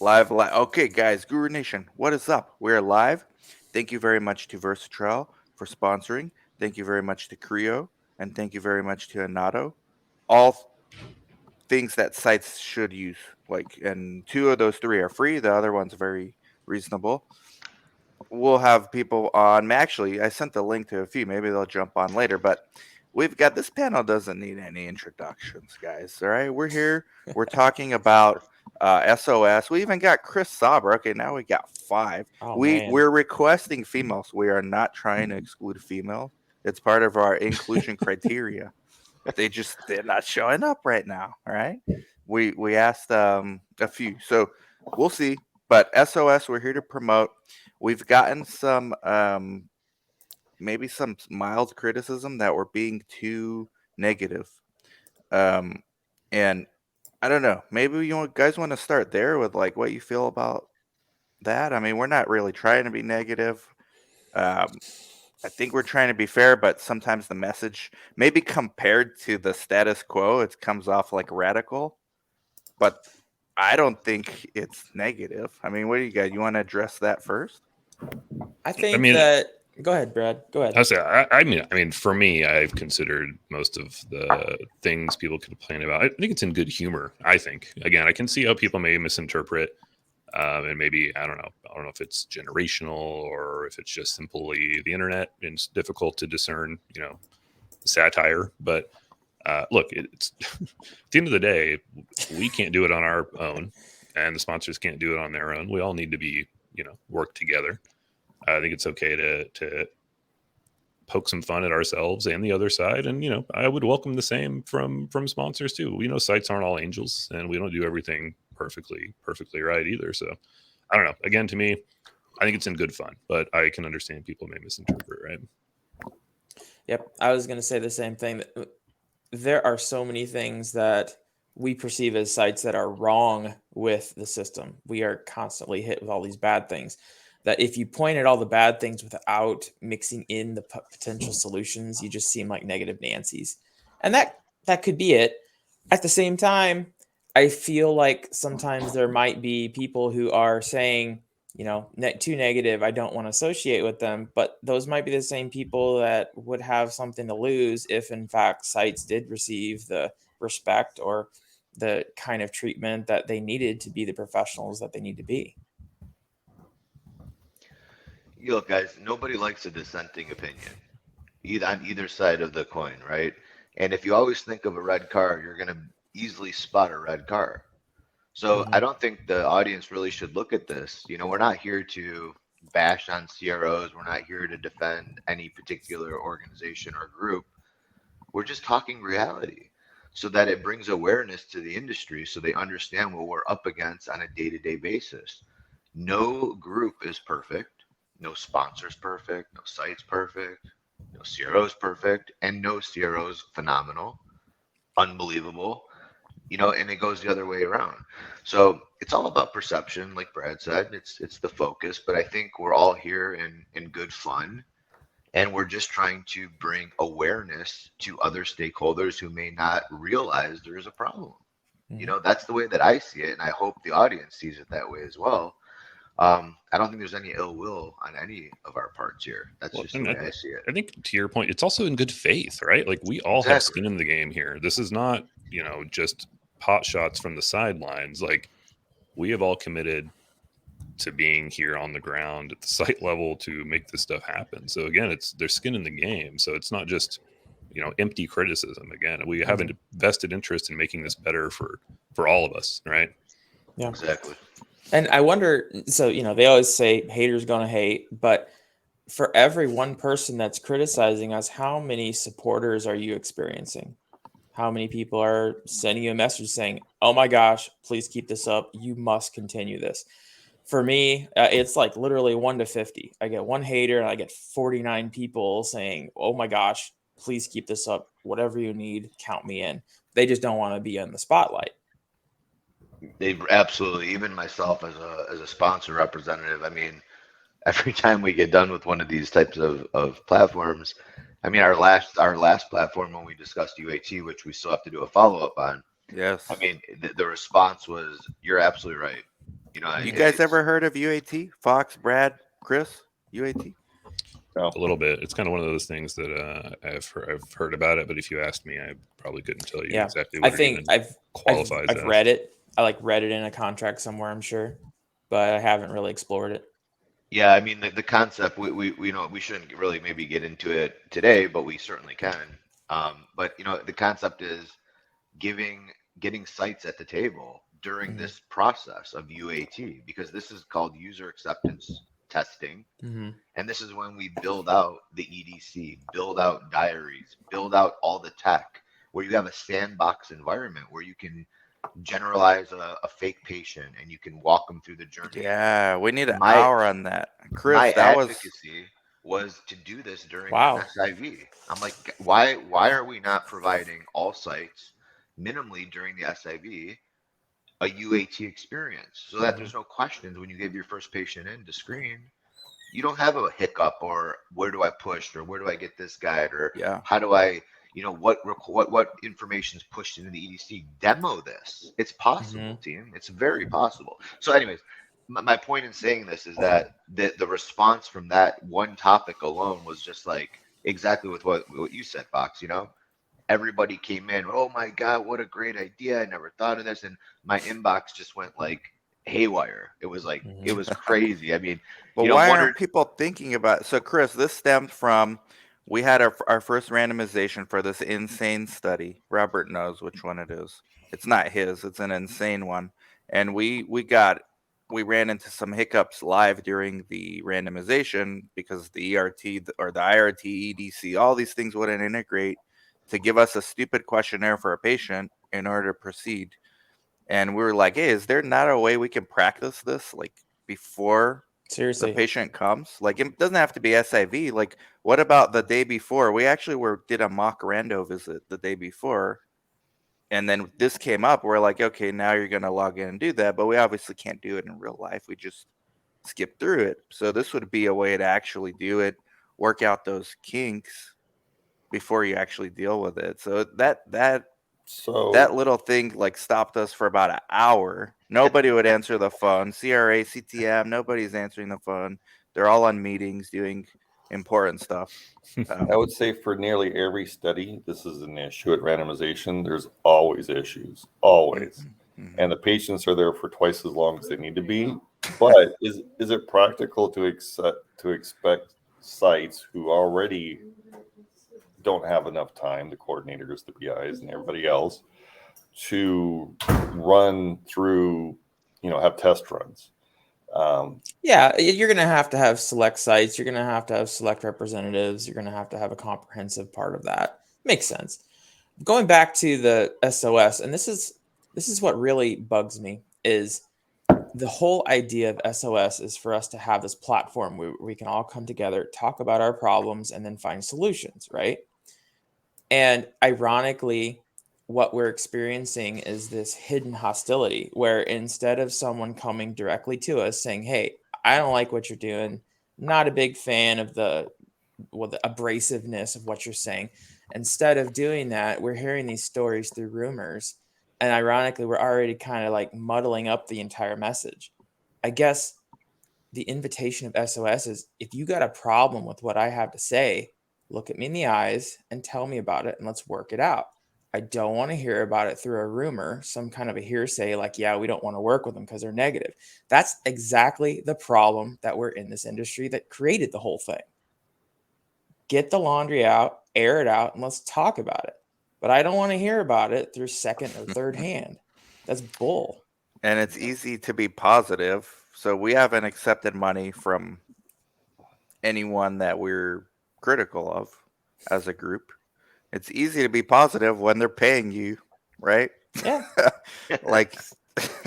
Live. Okay, guys, Guru Nation, what is up? We're live. Thank you very much to Versatrail for sponsoring. Thank you very much to Creo, and thank you very much to Anato. All things that sites should use. And two of those three are free. The other one's very reasonable. We'll have people on. Actually, I sent the link to a few. Maybe they'll jump on later. But we've got this panel doesn't need any introductions, guys. All right, we're here. We're talking about SOS. We even got Chris Sauber. Okay, now we got five. Oh, We're requesting females. We are not trying to exclude females. It's part of our inclusion criteria. They're not showing up right now. All right, we asked a few, so we'll see. But SOS, we're here to promote. We've gotten some maybe some mild criticism that we're being too negative. And I don't know. Maybe guys want to start there with like what you feel about that. I mean, we're not really trying to be negative. Um, I think we're trying to be fair, but sometimes the message, maybe compared to the status quo, it comes off like radical. But I don't think it's negative. I mean, what do you got? You want to address that first? I think that. Go ahead, Brad. Go ahead. I mean, for me, I've considered most of the things people complain about. I think it's in good humor. I think, again, I can see how people may misinterpret, and maybe I don't know if it's generational or if it's just simply the internet and it's difficult to discern, satire. But look, it's at the end of the day, we can't do it on our own, and the sponsors can't do it on their own. We all need to be, work together. I think it's okay to poke some fun at ourselves and the other side. And, I would welcome the same from sponsors too. We know sites aren't all angels and we don't do everything perfectly right either. So I don't know. Again, to me, I think it's in good fun, but I can understand people may misinterpret, right? Yep. I was going to say the same thing. There are so many things that we perceive as sites that are wrong with the system. We are constantly hit with all these bad things. That if you point at all the bad things without mixing in the potential solutions, you just seem like negative Nancy's. And that could be it. At the same time, I feel like sometimes there might be people who are saying, too negative, I don't want to associate with them. But those might be the same people that would have something to lose if, in fact, sites did receive the respect or the kind of treatment that they needed to be the professionals that they need to be. Look, guys, nobody likes a dissenting opinion, on either side of the coin, right? And if you always think of a red car, you're going to easily spot a red car. So I don't think the audience really should look at this. We're not here to bash on CROs. We're not here to defend any particular organization or group. We're just talking reality so that it brings awareness to the industry so they understand what we're up against on a day-to-day basis. No group is perfect. No sponsor's perfect, no site's perfect, no CRO's perfect, and no CRO's phenomenal, unbelievable, and it goes the other way around. So it's all about perception, like Brad said. It's the focus, but I think we're all here in good fun, and we're just trying to bring awareness to other stakeholders who may not realize there is a problem. That's the way that I see it, and I hope the audience sees it that way as well. I don't think there's any ill will on any of our parts here. That's just the way I see it. I think to your point, it's also in good faith, right? Like we all have skin in the game here. This is not, just pot shots from the sidelines. Like we have all committed to being here on the ground at the site level to make this stuff happen. So again, there's skin in the game. So it's not just, empty criticism. Again, we have a vested interest in making this better for all of us, right? Yeah, exactly. And I wonder, so, they always say haters gonna hate, but for every one person that's criticizing us, how many supporters are you experiencing? How many people are sending you a message saying, oh my gosh, please keep this up. You must continue this. For me, it's like literally 1 to 50. I get one hater and I get 49 people saying, oh my gosh, please keep this up. Whatever you need, count me in. They just don't want to be in the spotlight. They absolutely, even myself as a sponsor representative, I mean, every time we get done with one of these types of platforms, I mean, our last platform when we discussed UAT, which we still have to do a follow-up on. Yes. I mean, the response was, you're absolutely right. You guys ever heard of UAT? Fox, Brad, Chris, UAT? A little bit. It's kind of one of those things that I've heard about it, but if you asked me, I probably couldn't tell you exactly what I think qualifies I've read it. I read it in a contract somewhere, I'm sure, but I haven't really explored it. Yeah, I mean the concept we shouldn't really maybe get into it today, but we certainly can. But the concept is getting sites at the table during this process of UAT, because this is called user acceptance testing. And this is when we build out the EDC, build out diaries, build out all the tech, where you have a sandbox environment where you can generalize a fake patient and you can walk them through the journey. Yeah, we need an hour on that. Chris, my that advocacy was to do this during an SIV. I'm like, why are we not providing all sites minimally during the SIV a UAT experience, so that there's no questions when you give your first patient in to screen? You don't have a hiccup, or where do I push, or where do I get this guide, or how do I, what information is pushed into the EDC? Demo this. It's possible, team. It's very possible. So, anyways, my point in saying this is that the response from that one topic alone was just like exactly with what you said, Fox. Everybody came in, oh my God, what a great idea. I never thought of this. And my inbox just went like haywire. It was like, it was crazy. I mean, but why aren't people thinking about it? So Chris, this stemmed from, we had our first randomization for this insane study. Robert knows which one it is. It's not his, it's an insane one. And we ran into some hiccups live during the randomization because the ERT or the IRT, EDC, all these things wouldn't integrate to give us a stupid questionnaire for a patient in order to proceed. And we were like, hey, is there not a way we can practice this like before the patient comes? Like, it doesn't have to be SIV. Like, what about the day before? We actually did a mock rando visit the day before. And then this came up. We're like, okay, now you're going to log in and do that. But we obviously can't do it in real life. We just skip through it. So this would be a way to actually do it, work out those kinks before you actually deal with it. So that little thing like stopped us for about an hour. Nobody would answer the phone. CRA, CTM, nobody's answering the phone. They're all on meetings doing important stuff. I would say for nearly every study, this is an issue at randomization. There's always issues, always. And the patients are there for twice as long as they need to be. But is it practical to expect sites who already don't have enough time, the coordinators, the PIs, and everybody else, to run through, have test runs? Yeah, you're going to have select sites. You're going to have select representatives. You're going to have a comprehensive part of that. Makes sense. Going back to the SOS, and this is what really bugs me, is the whole idea of SOS is for us to have this platform where we can all come together, talk about our problems, and then find solutions, right? And ironically, what we're experiencing is this hidden hostility where instead of someone coming directly to us saying, hey, I don't like what you're doing, not a big fan of the abrasiveness of what you're saying. Instead of doing that, we're hearing these stories through rumors. And ironically, we're already kind of like muddling up the entire message. I guess the invitation of SOS is, if you got a problem with what I have to say, look at me in the eyes and tell me about it, and let's work it out. I don't want to hear about it through a rumor, some kind of a hearsay like, yeah, we don't want to work with them because they're negative. That's exactly the problem that we're in this industry that created the whole thing. Get the laundry out, air it out, and let's talk about it. But I don't want to hear about it through second or third hand. That's bull. And it's easy to be positive. So we haven't accepted money from anyone that we're critical of as a group. It's easy to be positive when they're paying you, right? Yeah. Like,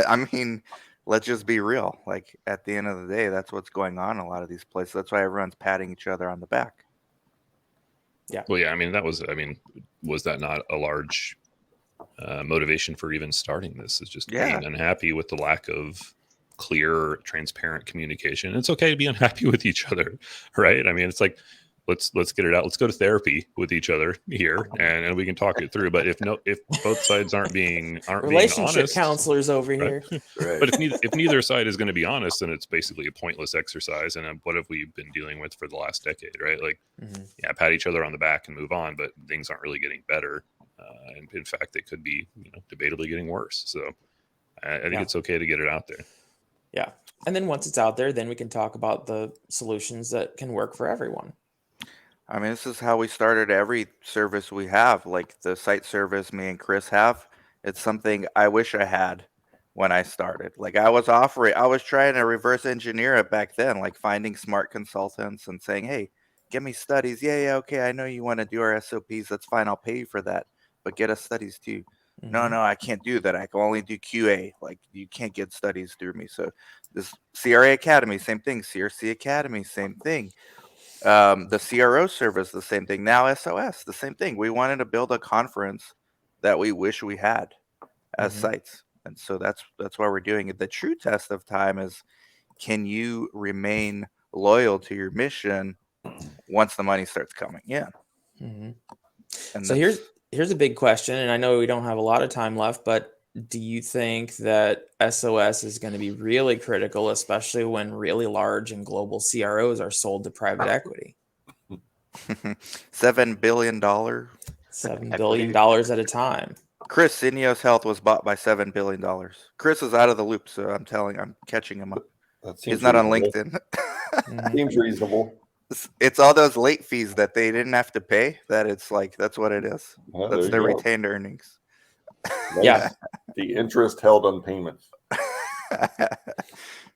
I mean, let's just be real. Like, at the end of the day, that's what's going on in a lot of these places. That's why everyone's patting each other on the back. Yeah. Well, yeah, was that not a large motivation for even starting this? Is just being unhappy with the lack of clear, transparent communication. It's okay to be unhappy with each other, right? I mean, it's like, let's get it out. Let's go to therapy with each other here, and we can talk it through. But if both sides aren't being Relationship honest, counselors over here. Right. but if neither side is going to be honest, then it's basically a pointless exercise. And what have we been dealing with for the last decade, right? Like, yeah, pat each other on the back and move on, but things aren't really getting better. And in fact, they could be, debatably getting worse. So I think it's okay to get it out there. Yeah. And then once it's out there, then we can talk about the solutions that can work for everyone. I mean, this is how we started every service we have, like the site service me and Chris have. It's something I wish I had when I started. Like I was trying to reverse engineer it back then, like finding smart consultants and saying, hey, get me studies. Yeah, okay. I know you want to do our SOPs. That's fine. I'll pay you for that. But get us studies too. No, I can't do that. I can only do QA. Like you can't get studies through me. So this CRA Academy, same thing. CRC Academy, same thing. The CRO service, the same thing. Now SOS, the same thing. We wanted to build a conference that we wish we had as sites, and so that's why we're doing it. The true test of time is, can you remain loyal to your mission once the money starts coming in? And so here's a big question, and I know we don't have a lot of time left, but do you think that SOS is going to be really critical, especially when really large and global CROs are sold to private equity? $7 billion. $7 billion at a time. Chris, Syneos Health was bought by $7 billion. Chris is out of the loop, so I'm catching him up. He's not on LinkedIn. Seems reasonable. It's all those late fees that they didn't have to pay. That's what it is. Well, That's there their you go. retained earnings. Yeah. The interest held on payments.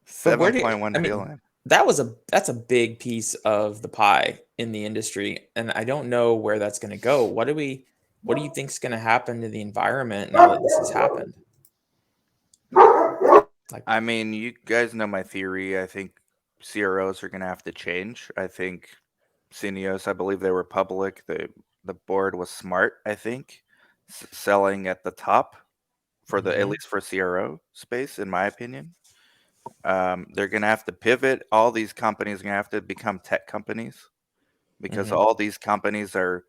$7.1 billion. That's a big piece of the pie in the industry, and I don't know where that's going to go. What do you think is going to happen to the environment now that this has happened? I mean, you guys know my theory. I think CROs are going to have to change. I think Syneos, I believe they were public. The board was smart, I think, selling at the top for at least for CRO space, in my opinion. They're going to have to pivot. All these companies are going to have to become tech companies because all these companies are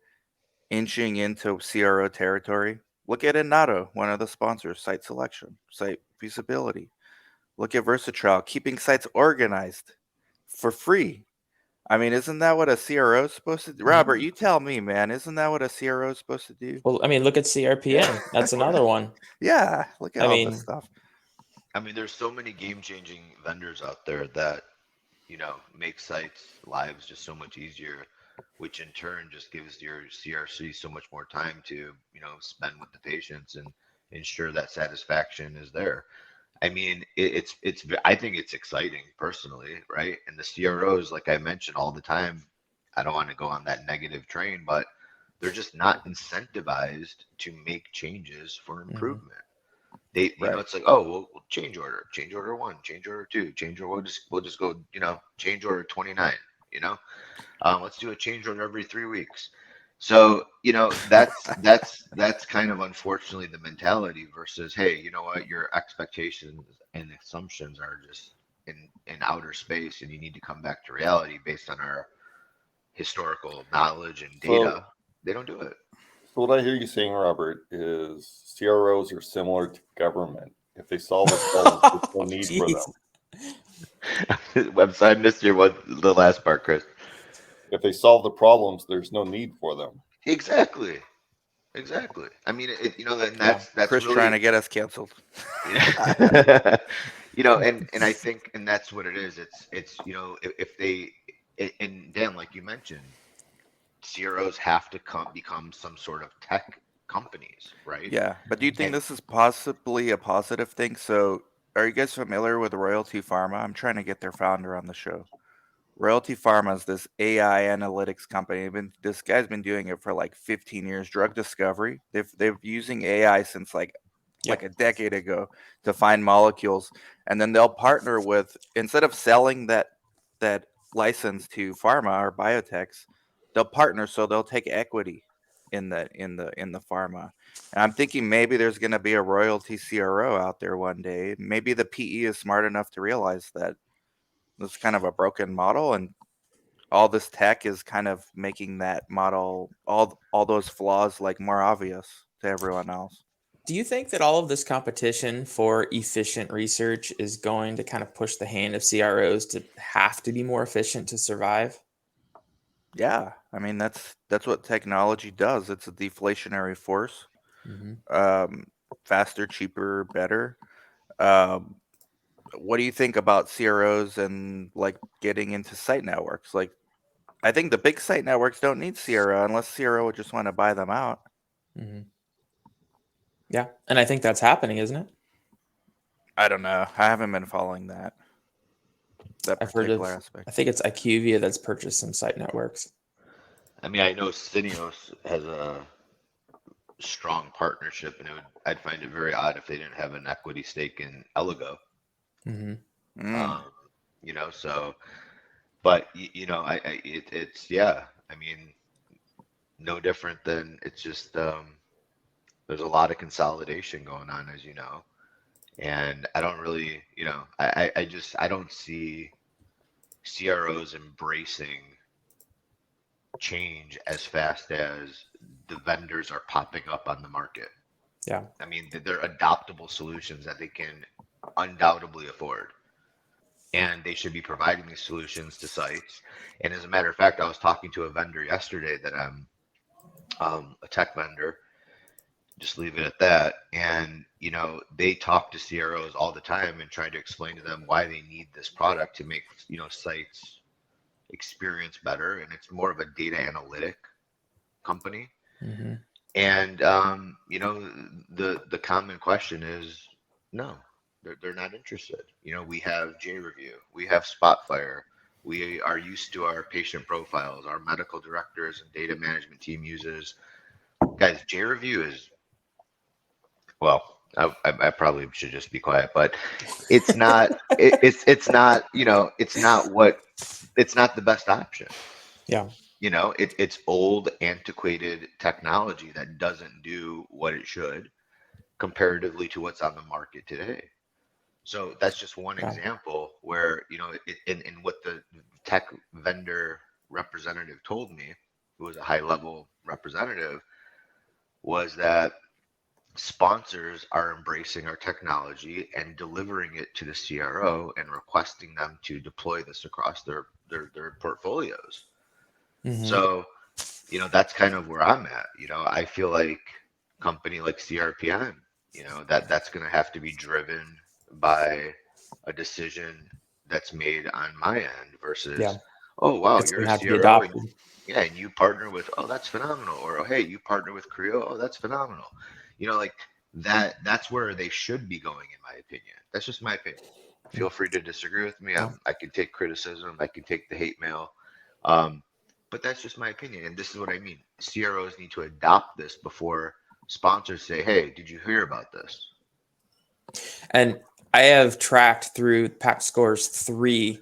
inching into CRO territory. Look at Inato, one of the sponsors, site selection, site feasibility. Look at Versatrial, keeping sites organized for free. I mean, isn't that what a CRO is supposed to do? Robert, you tell me, man. Isn't that what a CRO is supposed to do? Well, I mean, look at CRPN. That's another one. Yeah, look at all this stuff. I mean, there's so many game-changing vendors out there that, make sites' lives just so much easier, which in turn just gives your CRC so much more time to, spend with the patients and ensure that satisfaction is there. I mean, I think it's exciting personally, right? And the CROs, like I mentioned all the time, I don't want to go on that negative train, but they're just not incentivized to make changes for improvement. They, it's like, oh, we'll change order 1, change order 2, change order. We'll just go, change order 29. Let's do a change order every 3 weeks. So, that's kind of unfortunately the mentality versus, hey, you know what, your expectations and assumptions are just in outer space, and you need to come back to reality based on our historical knowledge and data. They don't do it. So what I hear you saying, Robert, is CROs are similar to government. If they solve the problem, there's no need for them. I'm sorry, I missed the last part, Chris. If they solve the problems, there's no need for them. Exactly. I mean, that's Chris really trying to get us canceled. and I think, and that's what it is. It's if they, and Dan, like you mentioned, CROs have to become some sort of tech companies, right? Yeah, but do you think this is possibly a positive thing? So, are you guys familiar with Royalty Pharma? I'm trying to get their founder on the show. Royalty Pharma is this AI analytics company. This guy's been doing it for like 15 years. Drug discovery. They've using AI since like a decade ago to find molecules, and then they'll partner with, instead of selling that license to pharma or biotechs, they'll partner, so they'll take equity in the pharma. And I'm thinking maybe there's going to be a royalty CRO out there one day. Maybe the PE is smart enough to realize that it's kind of a broken model, and all this tech is kind of making that model, all those flaws, like more obvious to everyone else. Do you think that all of this competition for efficient research is going to kind of push the hand of CROs to have to be more efficient to survive? Yeah, I mean that's what technology does. It's a deflationary force. Mm-hmm. Faster, cheaper, better. Um, what do you think about CROs and like getting into site networks? Like, I think the big site networks don't need CRO unless CRO would just want to buy them out. Mm-hmm. Yeah, and I think that's happening, isn't it? I don't know. I haven't been following that I've heard particular of. aspect. I think it's IQVIA that's purchased some site networks. I mean, I know Syneos has a strong partnership, and I'd find it very odd if they didn't have an equity stake in Eligo. Mm-hmm. Um, so, but it's yeah. I mean, no different than it's just there's a lot of consolidation going on, as you know, and I don't really, I don't see CROs embracing change as fast as the vendors are popping up on the market. Yeah. I mean, they're adoptable solutions that they can undoubtedly afford. And they should be providing these solutions to sites. And as a matter of fact, I was talking to a vendor yesterday that I'm a tech vendor, just leave it at that. And, they talk to CROs all the time and try to explain to them why they need this product to make, sites experience better. And it's more of a data analytic company. Mm-hmm. And the common question is no, they're not interested. We have JReview, we have Spotfire, we are used to our patient profiles, our medical directors and data management team uses. Guys, JReview is well, I probably should just be quiet, but it's not it's not it's not the best option. Yeah. It's old, antiquated technology that doesn't do what it should comparatively to what's on the market today. So that's just one Yeah. example where, in what the tech vendor representative told me, who was a high level representative, was that sponsors are embracing our technology and delivering it to the CRO and requesting them to deploy this across their portfolios. Mm-hmm. So, that's kind of where I'm at. I feel like company like CRPN, that's going to have to be driven by a decision that's made on my end versus, Yeah. oh, wow, It's you're going a to have to be CRO and adopted. yeah, and you partner with, oh, that's phenomenal. Or, oh, hey, you partner with Creo. Oh, that's phenomenal. Like that's where they should be going, in my opinion. That's just my opinion. Feel free to disagree with me. I can take criticism. I can take the hate mail. But that's just my opinion. And this is what I mean. CROs need to adopt this before sponsors say, hey, did you hear about this? And I have tracked through PAC Score's 3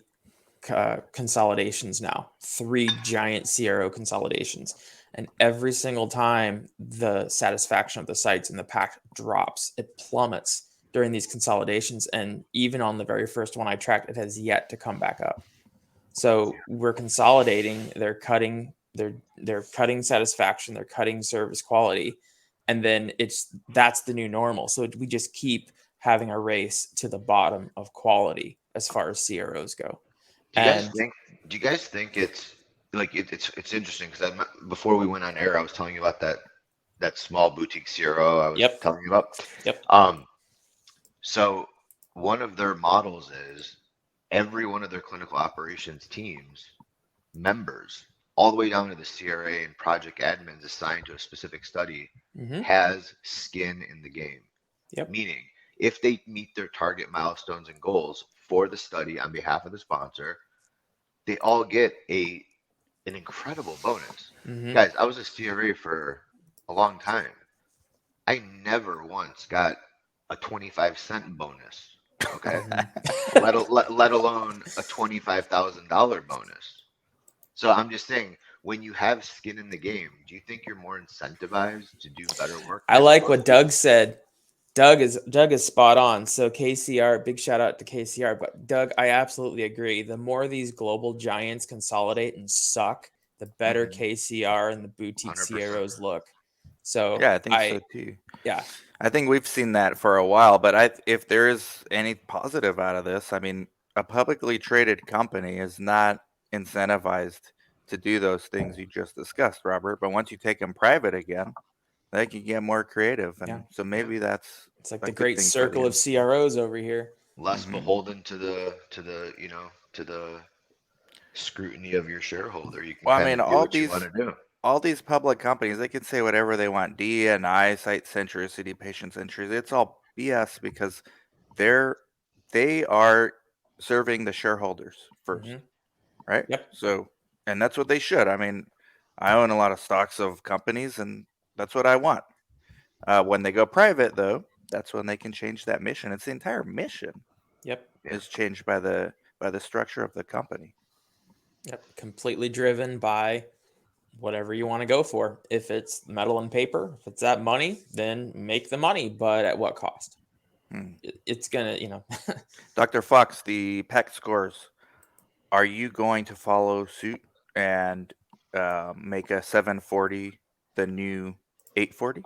consolidations now, 3 giant CRO consolidations. And every single time the satisfaction of the sites in the pack drops, it plummets during these consolidations. And even on the very first one I tracked, it has yet to come back up. So we're consolidating, they're cutting satisfaction, they're cutting service quality, and then that's the new normal. So we just keep having a race to the bottom of quality as far as CROs go. Do you guys think it's like it's interesting because before we went on air, I was telling you about that small boutique CRO I was telling you about. Yep. So one of their models is every one of their clinical operations teams members, all the way down to the CRA and project admins assigned to a specific study, Mm-hmm. has skin in the game. Yep. Meaning, if they meet their target milestones and goals for the study on behalf of the sponsor, they all get an incredible bonus. Mm-hmm. Guys, I was a CRA for a long time. I never once got a 25-cent bonus. Okay. let alone a $25,000 bonus. So I'm just saying, when you have skin in the game, do you think you're more incentivized to do better work? I like what Doug said. Doug is spot on. So KCR, big shout out to KCR. But Doug, I absolutely agree. The more these global giants consolidate and suck, the better KCR and the boutique 100%. CROs look. So Yeah, I think so too. Yeah. I think we've seen that for a while, but if there is any positive out of this, I mean, a publicly traded company is not incentivized to do those things you just discussed, Robert. But once you take them private again, they can get more creative, and Yeah. so maybe that's It's like a the good great thing for circle the of CROs over here. Less beholden to the scrutiny of your shareholder. You can Well, I kind mean, of do what you want to do. all these public companies, they can say whatever they want. DNI, site centricity, patient centricity. It's all BS because they are serving the shareholders first, right? Yep. So, and that's what they should. I mean, I own a lot of stocks of companies, and that's what I want. When they go private, though, that's when they can change that mission. It's the entire mission Yep. is changed by the structure of the company. Yep. Completely driven by whatever you want to go for. If it's metal and paper, if it's that money, then make the money, but at what cost? It's gonna, Dr. Fox, the PEC scores, are you going to follow suit and make a 740 the new 840?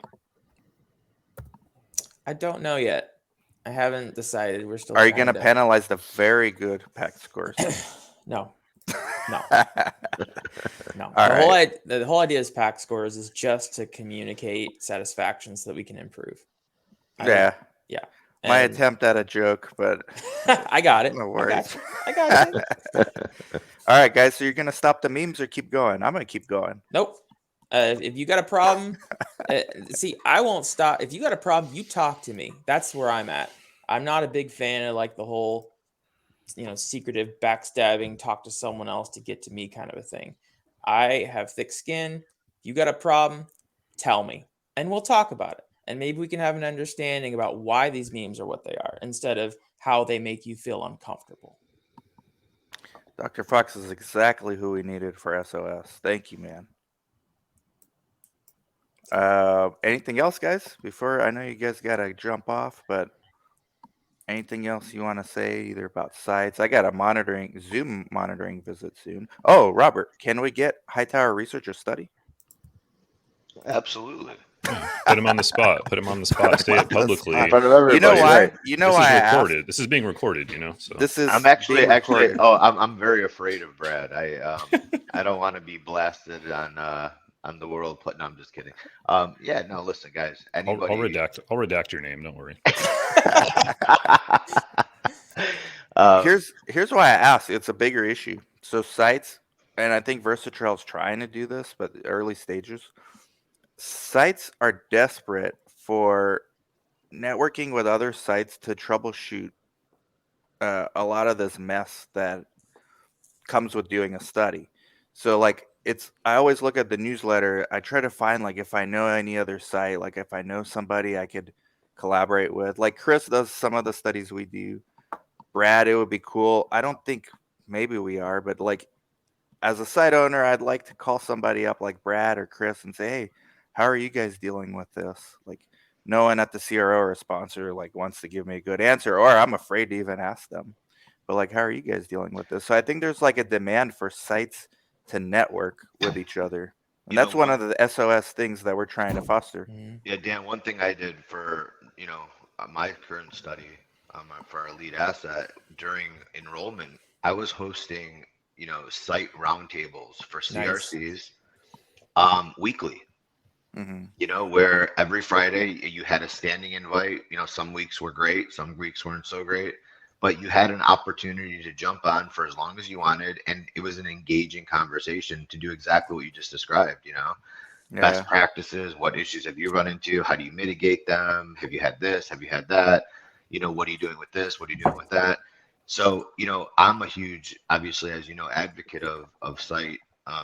I don't know yet. I haven't decided. We're still Are you trying going to penalize the very good PEC scores? No. No. No. All The whole idea is pack scores is just to communicate satisfaction so that we can improve. Yeah. Yeah. My And attempt at a joke, but I got it. no worries. I got it. All right, guys. So you're going to stop the memes or keep going? I'm going to keep going. Nope. If you got a problem, see, I won't stop. If you got a problem, you talk to me. That's where I'm at. I'm not a big fan of like the whole, secretive backstabbing, talk to someone else to get to me kind of a thing. I have thick skin. You got a problem, tell me, and we'll talk about it. And maybe we can have an understanding about why these memes are what they are instead of how they make you feel uncomfortable. Dr. Fox is exactly who we needed for SOS. Thank you, man. Anything else, guys? Before I know you guys got to jump off, but anything else you want to say either about sites? I got a Zoom monitoring visit soon. Oh, Robert, can we get Hightower Research a study? Absolutely. Put him on the spot. Put him on the spot. Say it publicly. In front of everybody. You know why? Right. You know This why is I asked? recorded. This is being recorded. So This is. I'm actually being recorded. I'm very afraid of Brad. I don't want to be blasted on the world. No, I'm just kidding. Yeah, no, listen, guys. Anybody? I'll redact your name. Don't worry. Here's why I asked. It's a bigger issue. So sites, and I think Versatrail's trying to do this, but the early stages. Sites are desperate for networking with other sites to troubleshoot a lot of this mess that comes with doing a study. So like I always look at the newsletter. I try to find like if I know any other site, like if I know somebody I could collaborate with. Like Chris does some of the studies we do. Brad, it would be cool. I don't think maybe we are, but like as a site owner, I'd like to call somebody up like Brad or Chris and say, hey, how are you guys dealing with this? Like no one at the CRO or sponsor like wants to give me a good answer, or I'm afraid to even ask them. But like, how are you guys dealing with this? So I think there's like a demand for sites to network with each other. And that's one of the SOS things that we're trying to foster. Yeah, Dan, one thing I did for, my current study for our lead asset during enrollment, I was hosting, site roundtables for CRCs weekly. Where every Friday you had a standing invite. Some weeks were great, some weeks weren't so great, but you had an opportunity to jump on for as long as you wanted, and it was an engaging conversation to do exactly what you just described. Best practices, what issues have you run into, how do you mitigate them, have you had this, have you had that, what are you doing with this, what are you doing with that? So I'm a huge, obviously, as you know, advocate of site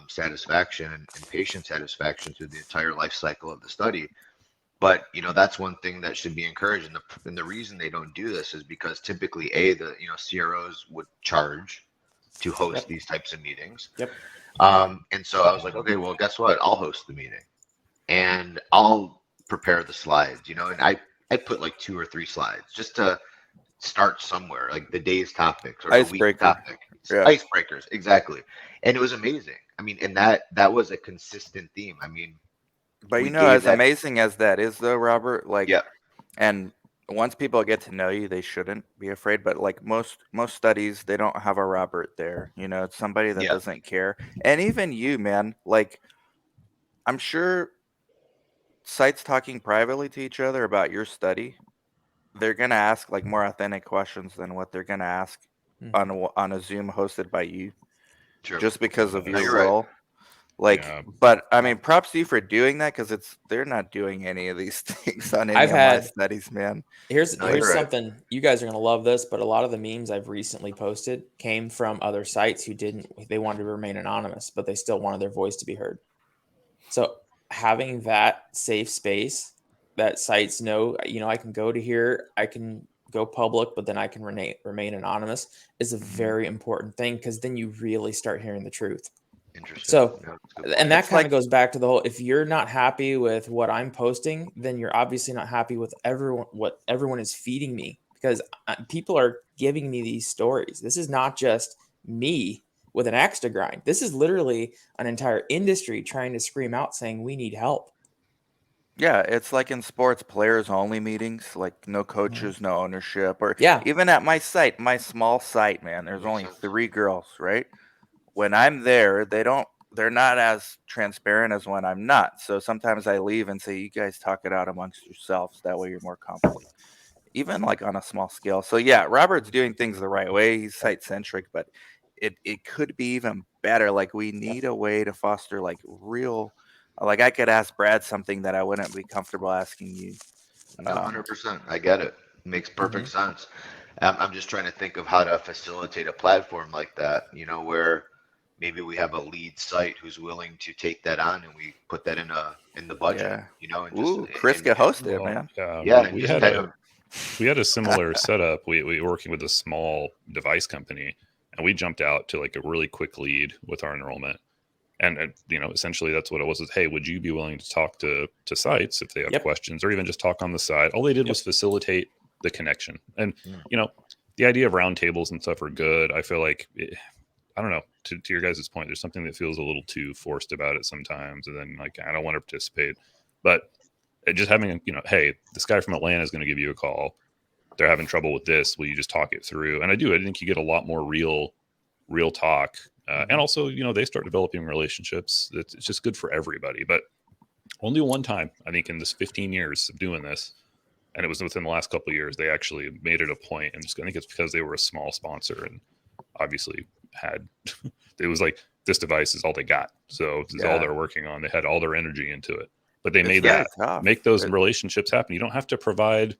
satisfaction and patient satisfaction through the entire life cycle of the study. But that's one thing that should be encouraged, and the reason they don't do this is because typically the CROs would charge to host these types of meetings. And so I was like, okay, well, guess what? I'll host the meeting and I'll prepare the slides, and I'd put like 2 or 3 slides just to start somewhere, like the day's topics or the week's Icebreaker. topic. Yeah. Icebreakers, exactly. And it was amazing. I mean, and that was a consistent theme. I mean, But we you know, gave as that. amazing as that is, though, Robert, like, Yeah, and once people get to know you, they shouldn't be afraid. But like most studies, they don't have a Robert there. You know, it's somebody that yeah, doesn't care. And even you, man, like, I'm sure sites talking privately to each other about your study, they're gonna ask like more authentic questions than what they're gonna ask on on a Zoom hosted by you, true. just because of No, your you're right. role. Like, Yeah. but I mean, props to you for doing that because they're not doing any of these things on any I've of my had studies, man. here's No, you're right. something you guys are gonna love this, but a lot of the memes I've recently posted came from other sites who they wanted to remain anonymous, but they still wanted their voice to be heard. So having that safe space that sites know, I can go to here, I can go public, but then I can remain anonymous is a very important thing because then you really start hearing the truth. Interesting. So, Yeah, that's a good and point. that It's kind of like, goes back to the whole, if you're not happy with what I'm posting, then you're obviously not happy with what everyone is feeding me because people are giving me these stories. This is not just me with an axe to grind. This is literally an entire industry trying to scream out saying we need help. yeah, it's like in sports, players only meetings, like no coaches, no ownership, or Yeah. even at my site, my small site, man, there's Makes only sense. 3 girls, right? When I'm there, they're not as transparent as when I'm not. So sometimes I leave and say, you guys talk it out amongst yourselves. That way you're more comfortable. Even like on a small scale. So yeah, Robert's doing things the right way. He's site centric, but it could be even better. Like we need a way to foster like real, like I could ask Brad something that I wouldn't be comfortable asking you. No, 100%. I get it. Makes perfect sense. I'm just trying to think of how to facilitate a platform like that, where maybe we have a lead site who's willing to take that on and we put that in the budget, Yeah. and just Ooh, Chris could and host it, Well, man. yeah, yeah, we, and we just had kind a of we had a similar setup. We were working with a small device company, and we jumped out to like a really quick lead with our enrollment. And essentially that's what it was. Is hey, would you be willing to talk to sites if they have Yep. questions, or even just talk on the side? All they did was facilitate the connection. And Yeah. the idea of roundtables and stuff are good. I feel like I don't know. To your guys' point, there's something that feels a little too forced about it sometimes, and then like I don't want to participate. But just having hey, this guy from Atlanta is going to give you a call. They're having trouble with this. Will you just talk it through? And I think you get a lot more real talk. And also, they start developing relationships. It's just good for everybody. But only one time, I think, in this 15 years of doing this, and it was within the last couple of years, they actually made it a point. And I think it's because they were a small sponsor and obviously had, it was like, this device is all they got. So this is all they're working on. They had all their energy into it. But they made very that, tough. make those relationships happen. You don't have to provide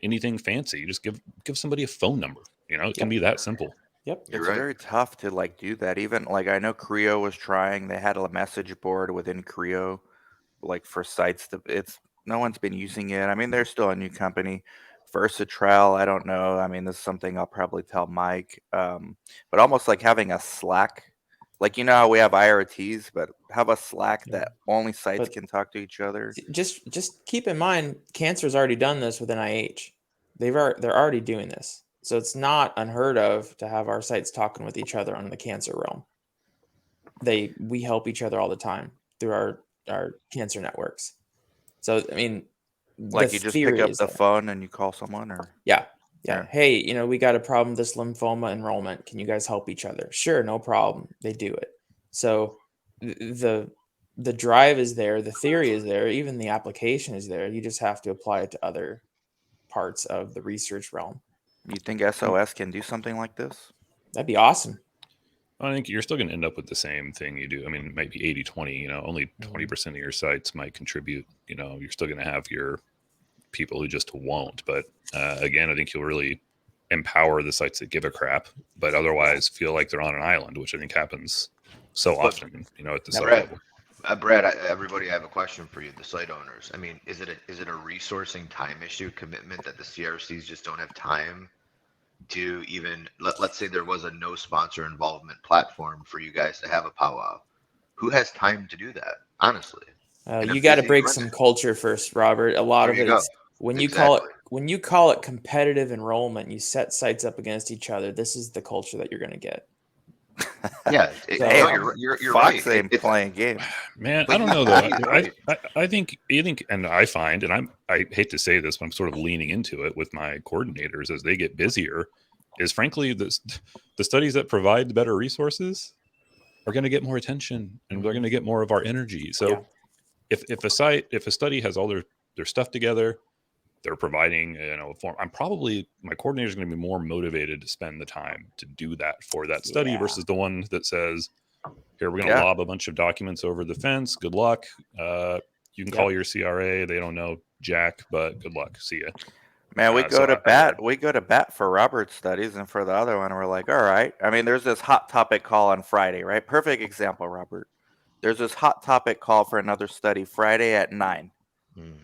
anything fancy. You just give somebody a phone number. It can be that simple. Yep. You're It's right. very tough to like do that. Even like I know Creo was trying. They had a message board within Creo, like for sites. It's no one's been using it. I mean, they're still a new company. Versatrial, I don't know. I mean, this is something I'll probably tell Mike. But almost like having a Slack, like how we have IRTs, but have a Slack that only sites But can talk to each other. just keep in mind, cancer's already done this with NIH. They're already doing this. So it's not unheard of to have our sites talking with each other on the cancer realm. We help each other all the time through our cancer networks. So I mean, Like the you just pick theory up is the there. phone and you call someone, or Yeah. Yeah. Hey, we got a problem with this lymphoma enrollment. Can you guys help each other? Sure, no problem. They do it. So the drive is there, the theory is there, even the application is there. You just have to apply it to other parts of the research realm. you think SOS can do something like this? That'd be awesome. I think you're still going to end up with the same thing you do. I mean, it might be 80-20, only 20% of your sites might contribute. You're still going to have your people who just won't. But again, I think you'll really empower the sites that give a crap, but otherwise feel like they're on an island, which I think happens so often, at the site level. Brad, everybody, I have a question for you, the site owners. I mean, is it a resourcing time issue, commitment that the CRCs just don't have time to even, let's say there was a no sponsor involvement platform for you guys to have a powwow. Who has time to do that, honestly? You got to break some culture first, Robert. A lot There of you it go. When you call it competitive enrollment, you set sites up against each other. This is the culture that you're going to get. Yeah, So- you're Fox right. ain't playing games. Man, But I don't he's- know though. he's right. I think, and I find, and I hate to say this, but I'm sort of leaning into it with my coordinators as they get busier. Is frankly the studies that provide the better resources are going to get more attention, and they're going to get more of our energy. So, Yeah. if a study has all their stuff together, they're providing a form. My coordinator is going to be more motivated to spend the time to do that for that study Yeah. versus the one that says, here, we're going to lob a bunch of documents over the fence. Good luck. You can call your CRA. They don't know jack, but good luck. See ya. Man, we go to bat for Robert's studies, and for the other one, we're like, all right. I mean, there's this hot topic call on Friday, right? Perfect example, Robert. There's this hot topic call for another study Friday at 9.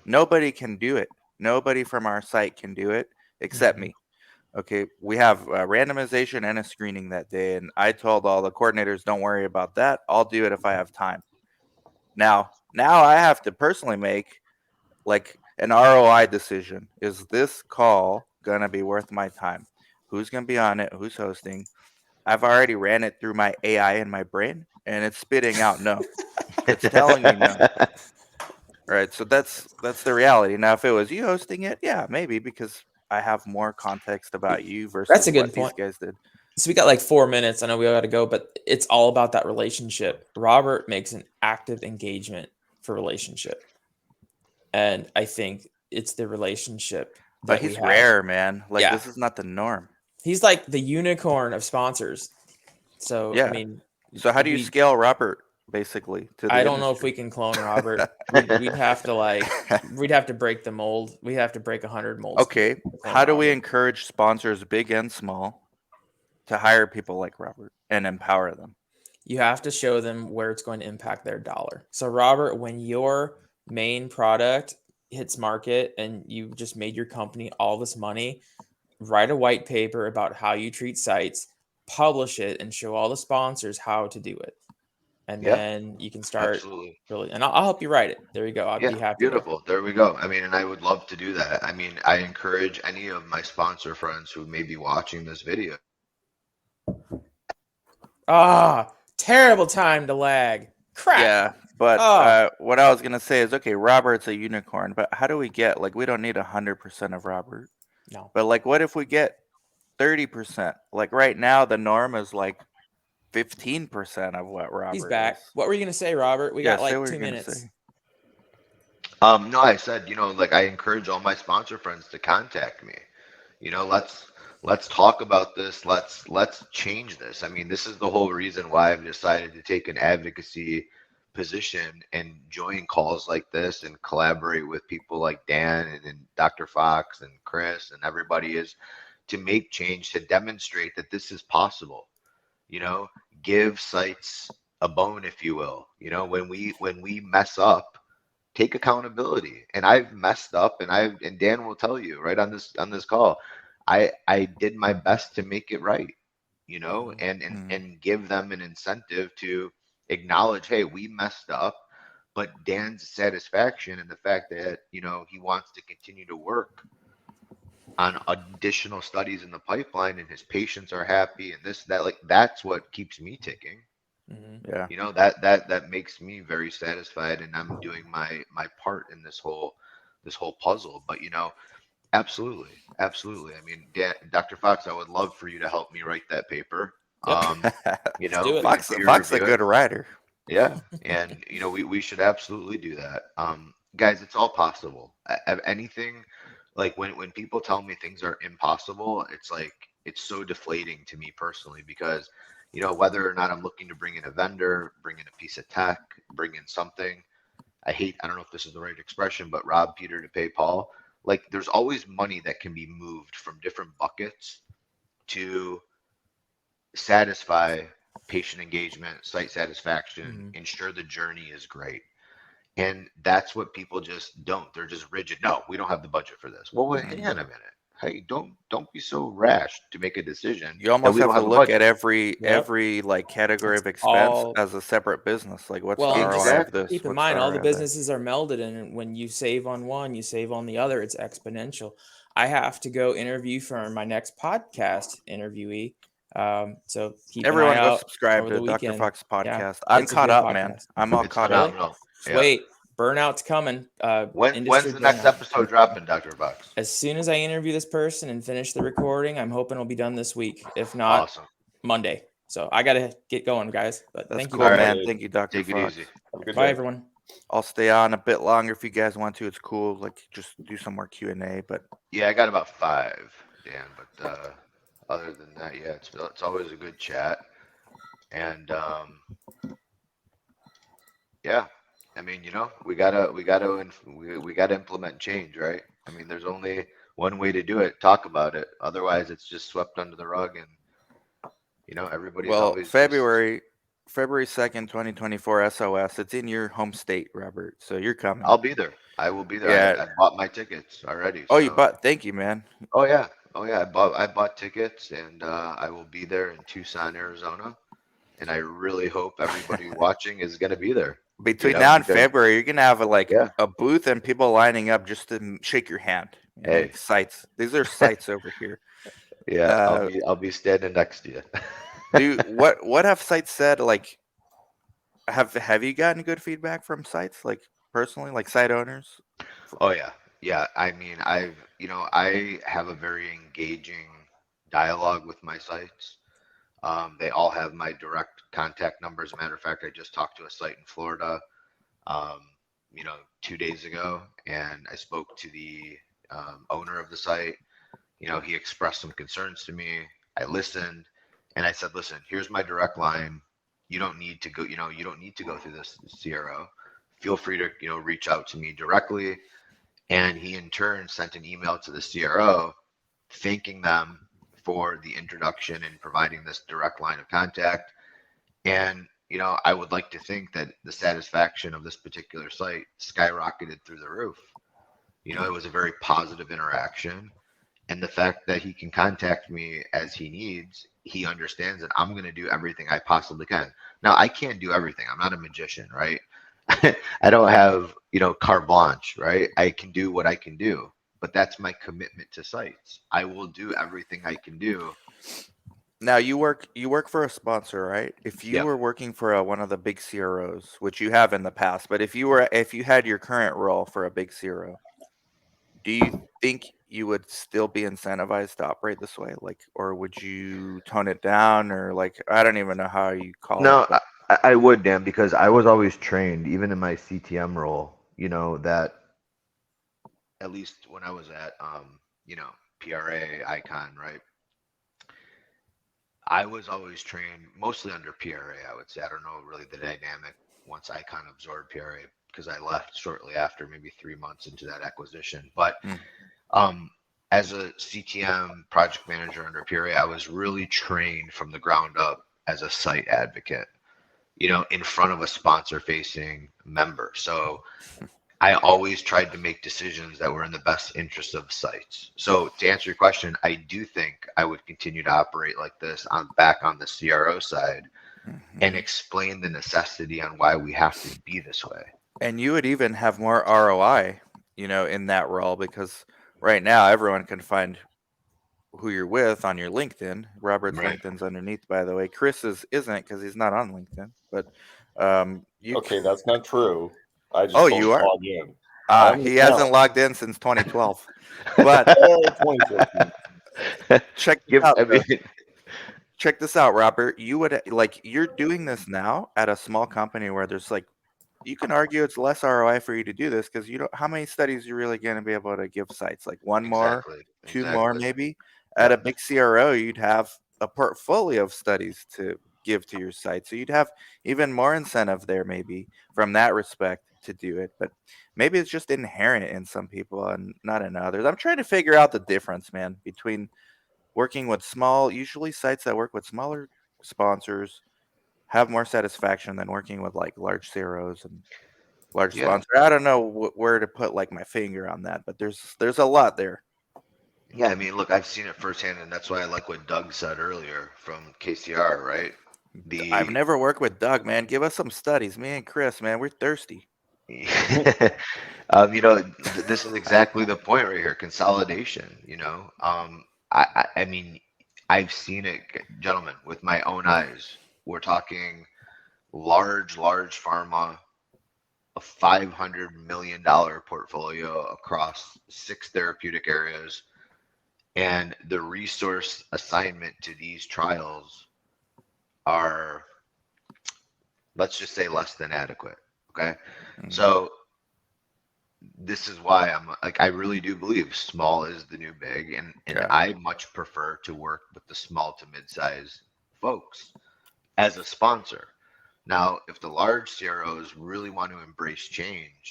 Nobody can do it. Nobody from our site can do it except me. Okay, we have a randomization and a screening that day, and I told all the coordinators, don't worry about that. I'll do it if I have time. Now I have to personally make like an ROI decision. Is this call gonna be worth my time? Who's gonna be on it? Who's hosting? I've already ran it through my AI in my brain, and it's spitting out no. It's telling me no. Right, so that's the reality. Now, if it was you hosting it, yeah, maybe, because I have more context about you versus That's a good what point. these guys did. So we got like 4 minutes. I know we all got to go, but it's all about that relationship. Robert makes an active engagement for relationship. And I think it's the relationship that But he's we have. rare, man. Like, Yeah. this is not the norm. He's like the unicorn of sponsors. So, Yeah. I mean, So how do you scale Robert, basically, to the I don't know if we industry? can clone Robert. We'd have to break the mold. We'd have to break 100 molds. Okay, how do we encourage sponsors, big and small, to hire people like Robert and empower them? You have to show them where it's going to impact their dollar. So, Robert, when your main product hits market and you just made your company all this money, write a white paper about how you treat sites, publish it, and show all the sponsors how to do it. And then you can start really, and I'll help you write it. There you go. I'd be happy. Beautiful. There we go. I mean, and I would love to do that. I mean, I encourage any of my sponsor friends who may be watching this video. Terrible time to lag. Crap. Yeah, but what I was gonna say is, okay, Robert's a unicorn, but how do we get, like, we don't need 100% of Robert. No. But like, what if we get 30%? Like right now, the norm is like 15% of what Robert He's back. is. What were you gonna say, Robert? We got like 2 minutes. No, I said, like, I encourage all my sponsor friends to contact me. Let's talk about this. Let's change this. I mean, this is the whole reason why I've decided to take an advocacy position and join calls like this and collaborate with people like Dan and Dr. Fox and Chris and everybody, is to make change, to demonstrate that this is possible. Give sites a bone, if you will. When we mess up, take accountability. And I've messed up, and Dan will tell you right on this call, I did my best to make it right, and give them an incentive to acknowledge, hey, we messed up, but Dan's satisfaction and the fact that, he wants to continue to work on additional studies in the pipeline and his patients are happy and that's what keeps me ticking. Yeah. That makes me very satisfied, and I'm doing my part in this whole puzzle. But absolutely. I mean, Dr. Fox, I would love for you to help me write that paper. Fox is a good writer. Yeah, and we should absolutely do that. Guys, it's all possible. Anything, like when people tell me things are impossible, it's like, it's so deflating to me personally, because whether or not I'm looking to bring in a vendor, bring in a piece of tech, bring in something, I don't know if this is the right expression, but rob Peter to pay Paul. Like, there's always money that can be moved from different buckets to satisfy patient engagement, site satisfaction, ensure the journey is great. And that's what people just don't. They're just rigid. No, we don't have the budget for this. Well, hang on a minute. hey, don't be so rash to make a decision. You almost we have don't to a look budget. at every Yep. like category It's of expense all- as a separate business. Like, what's Well, the and just ROI of Exactly. this? keep in What's mind, all ROI the of that? businesses are melded, and when you save on one, you save on the other. It's exponential. I have to go interview for my next podcast interviewee. So keep Everyone an eye go out subscribe over to the Dr. weekend. Fox Yeah, podcast. I'm it's a caught good up, man. podcast. I'm all It's caught up. phenomenal. Just Yeah. wait, burnout's coming. When's Industry the next burnout. episode dropping, Dr. Bucks? As soon as I interview this person and finish the recording, I'm hoping it'll be done this week. If not, Awesome. Monday. So I gotta get going, guys. But That's thank you. cool, All right. man. Thank you, Dr. Take it Fox. easy. Have a good Bye, day. everyone. I'll stay on a bit longer if you guys want to. It's cool. Like, just do some more Q&A. But Yeah, I got about 5, Dan. But other than that, yeah, it's always a good chat. And yeah, I mean, we gotta implement change, right? I mean, there's only one way to do it. Talk about it. Otherwise, it's just swept under the rug, and everybody's well, always just, February 2nd, 2024 SOS. It's in your home state, Robert. So you're coming. I'll be there. I will be there. Yeah. I bought my tickets already. Oh, you so- bought. Thank you, man. Oh yeah. I bought tickets, and I will be there in Tucson, Arizona. And I really hope everybody watching is going to be there. Between know, now and because- February, you're gonna have Yeah. a booth and people lining up just to shake your hand. Hey. Like sites. These are sites over here. Yeah, I'll be standing next to you. Dude, what have sites said? Like, have you gotten good feedback from sites? Like, personally, like site owners? Oh yeah. I mean, I have a very engaging dialogue with my sites. They all have my direct contact numbers. Matter of fact, I just talked to a site in Florida, 2 days ago, and I spoke to the owner of the site. He expressed some concerns to me. I listened, and I said, "Listen, here's my direct line. You don't need to go. You don't need to go through this CRO. Feel free to reach out to me directly." And he in turn sent an email to the CRO, thanking them for the introduction and providing this direct line of contact. And I would like to think that the satisfaction of this particular site skyrocketed through the roof. It was a very positive interaction. And the fact that he can contact me as he needs, he understands that I'm going to do everything I possibly can. Now, I can't do everything. I'm not a magician, right? I don't have, carte blanche, right? I can do what I can do, but that's my commitment to sites. I will do everything I can do. Now you work for a sponsor, right? If you Yep. were working for one of the big CROs, which you have in the past, but if you had your current role for a big CRO, do you think you would still be incentivized to operate this way? Like, or would you tone it down, or like, I don't even know how you call No, it. But I would, Dan, because I was always trained, even in my CTM role, that at least when I was at, PRA, Icon, right? I was always trained mostly under PRA, I would say. I don't know really the dynamic once Icon absorbed PRA because I left shortly after, maybe 3 months into that acquisition. But as a CTM project manager under PRA, I was really trained from the ground up as a site advocate, in front of a sponsor facing member. So I always tried to make decisions that were in the best interest of sites. So to answer your question, I do think I would continue to operate like this back on the CRO side and explain the necessity on why we have to be this way. And you would even have more ROI, in that role, because right now everyone can find who you're with on your LinkedIn. Robert's Right. LinkedIn's underneath, by the way. Chris's isn't because he's not on LinkedIn. But you. Okay, that's not true. I just Oh, don't you are? log in. He hasn't logged in since 2012. But Oh, 2014. check this out. Check this out, Robert. You would you're doing this now at a small company where there's you can argue it's less ROI for you to do this because you don't. How many studies you're really going to be able to give sites? Like one more, two more, maybe. At a big CRO, you'd have a portfolio of studies to give to your site, so you'd have even more incentive there, maybe from that respect to do it. But maybe it's just inherent in some people and not in others. I'm trying to figure out the difference, man, between working with usually sites that work with smaller sponsors have more satisfaction than working with large CROs and large sponsors. I don't know where to put my finger on that, but there's a lot there. Yeah, I mean, look, I've seen it firsthand, and that's why I like what Doug said earlier from KCR, right? I've The never worked with Doug, man. Give us some studies. Me and Chris, man, we're thirsty. this is exactly the point right here, consolidation, I mean, I've seen it, gentlemen, with my own eyes. We're talking large pharma, a $500 million portfolio across 6 therapeutic areas, and the resource assignment to these trials are, let's just say, less than adequate. Okay. Mhm. So this is why I'm like, I really do believe small is the new big, and Yeah. I much prefer to work with the small to mid-size folks as a sponsor. Now, if the large CROs really want to embrace change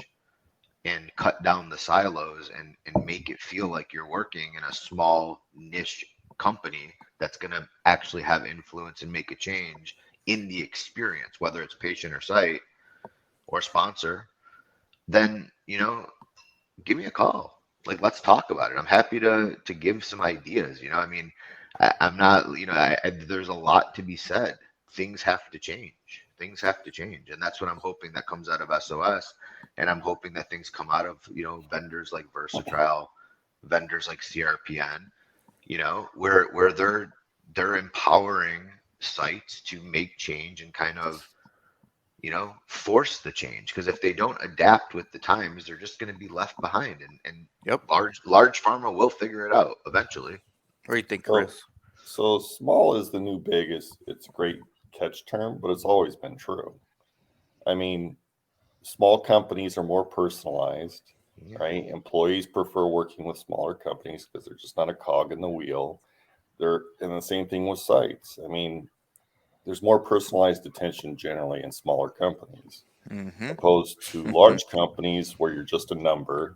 and cut down the silos and make it feel like you're working in a small niche company that's going to actually have influence and make a change in the experience, whether it's patient or site or sponsor, then, give me a call. Like, let's talk about it. I'm happy to give some ideas. I mean, I'm not, there's a lot to be said. Things have to change. Things have to change, and that's what I'm hoping that comes out of SOS. And I'm hoping that things come out of vendors like Versatrial, vendors like CRPN. Where they're empowering sites to make change and kind of force the change, because if they don't adapt with the times, they're just going to be left behind, and Yep. large pharma will figure it out eventually. What do you think, So, Chris? so small is the new big is it's a great catch term, but it's always been true. I mean, small companies are more personalized, Yeah. right? Employees prefer working with smaller companies because they're just not a cog in the wheel. And the same thing with sites. I mean, there's more personalized attention generally in smaller companies, Mm-hmm. opposed to large companies where you're just a number.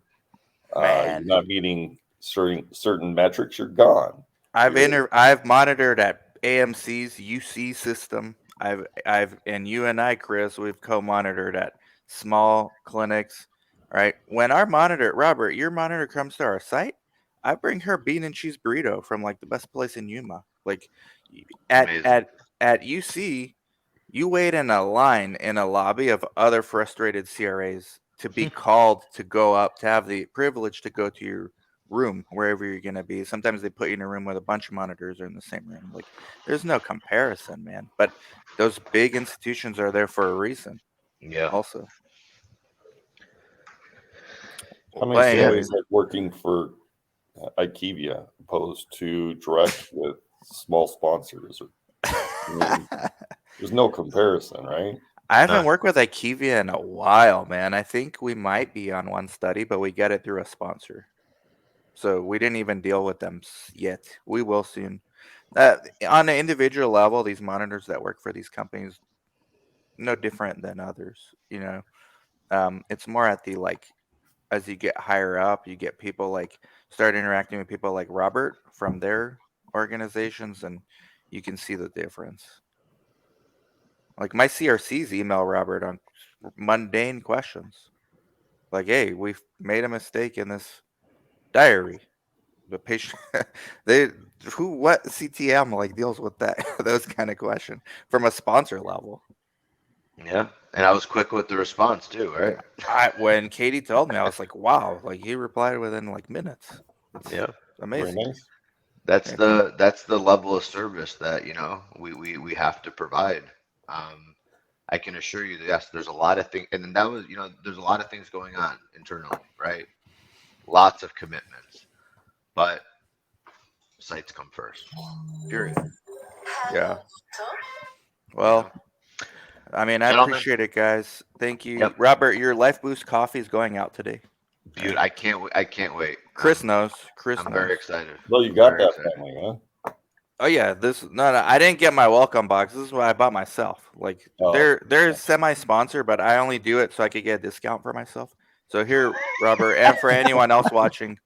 You're Man, not meeting certain metrics. You're gone. I've monitored at AMC's UC system. And you and I, Chris, we've co-monitored at small clinics. Right. When our monitor, Robert, your monitor comes to our site, I bring her bean and cheese burrito from like the best place in Yuma. Like at Amazing. at at UC, you wait in a line in a lobby of other frustrated CRAs to be called to go up, to have the privilege to go to your room wherever you're going to be. Sometimes they put you in a room with a bunch of monitors or in the same room. Like, there's no comparison, man. But those big institutions are there for a reason Yeah. also. How many But Yeah. CRAs anyways, like working for IKEA opposed to direct with small sponsors? There's no comparison, right? I haven't None. worked with IKEA in a while, man. I think we might be on one study, but we get it through a sponsor. So we didn't even deal with them yet. We will soon. On an individual level, these monitors that work for these companies, no different than others. It's more at the like, as you get higher up, you get people like start interacting with people like Robert from their organizations, and you can see the difference. Like my CRCs email Robert on mundane questions, like, "Hey, we've made a mistake in this diary." The patient, they what CTM like deals with that those kind of question from a sponsor level. Yeah. And I was quick with the response too, right? When Katie told me, I was like, wow, like he replied within like minutes. It's Yeah. Very amazing. nice. That's Yeah. the level of service that we have to provide. I can assure you that, yes, there's a lot of things, and that was, there's a lot of things going on internally, right? Lots of commitments, but sites come first. Period. Yeah. You know, Well, I mean, I gentlemen. appreciate it, guys. Thank you, Yep. Robert. Your Life Boost coffee is going out today. Beaut. I can't wait. I can't wait. Chris knows. Chris I'm knows. very excited. Well, you I'm got very that excited. family, huh? Oh yeah, no, I didn't get my welcome box. This is what I bought myself. Like Oh, they're semi-sponsor, but I only do it so I could get a discount for myself. So here, Robert, and for anyone else watching,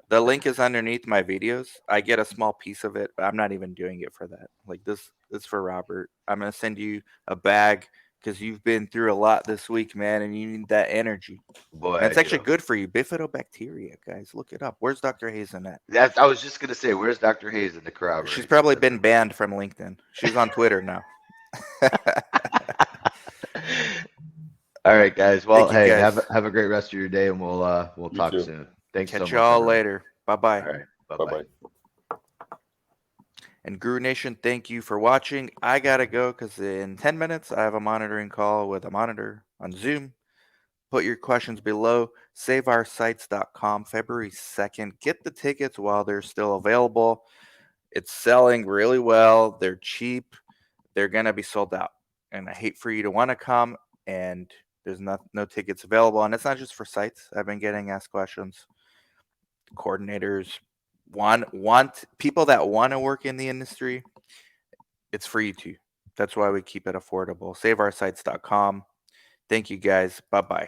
the link is underneath my videos. I get a small piece of it, but I'm not even doing it for that. Like this is for Robert. I'm gonna send you a bag because you've been through a lot this week, man, and you need that energy. Boy, And it's I actually do. good for you. Bifidobacteria, guys. Look it up. Where's Dr. Hazen at? I was just gonna say, where's Dr. Hayes in the corroboration? She's probably been banned from LinkedIn. She's on Twitter now. All right, guys. Well, Thank you, hey, guys. have a great rest of your day, and we'll You talk too. soon. Thanks so Catch much. y'all everyone. later. Bye-bye. All right. Bye Bye bye. bye. And Guru Nation, thank you for watching. I gotta go because in 10 minutes I have a monitoring call with a monitor on Zoom. Put your questions below. SaveOurSites.com, February 2nd. Get the tickets while they're still available. It's selling really well. They're cheap. They're gonna be sold out. And I hate for you to want to come and there's no tickets available. And it's not just for sites. I've been getting asked questions. Coordinators want people that want to work in the industry. It's free too. That's why we keep it affordable. SaveOurSites.com. Thank you guys. Bye-bye.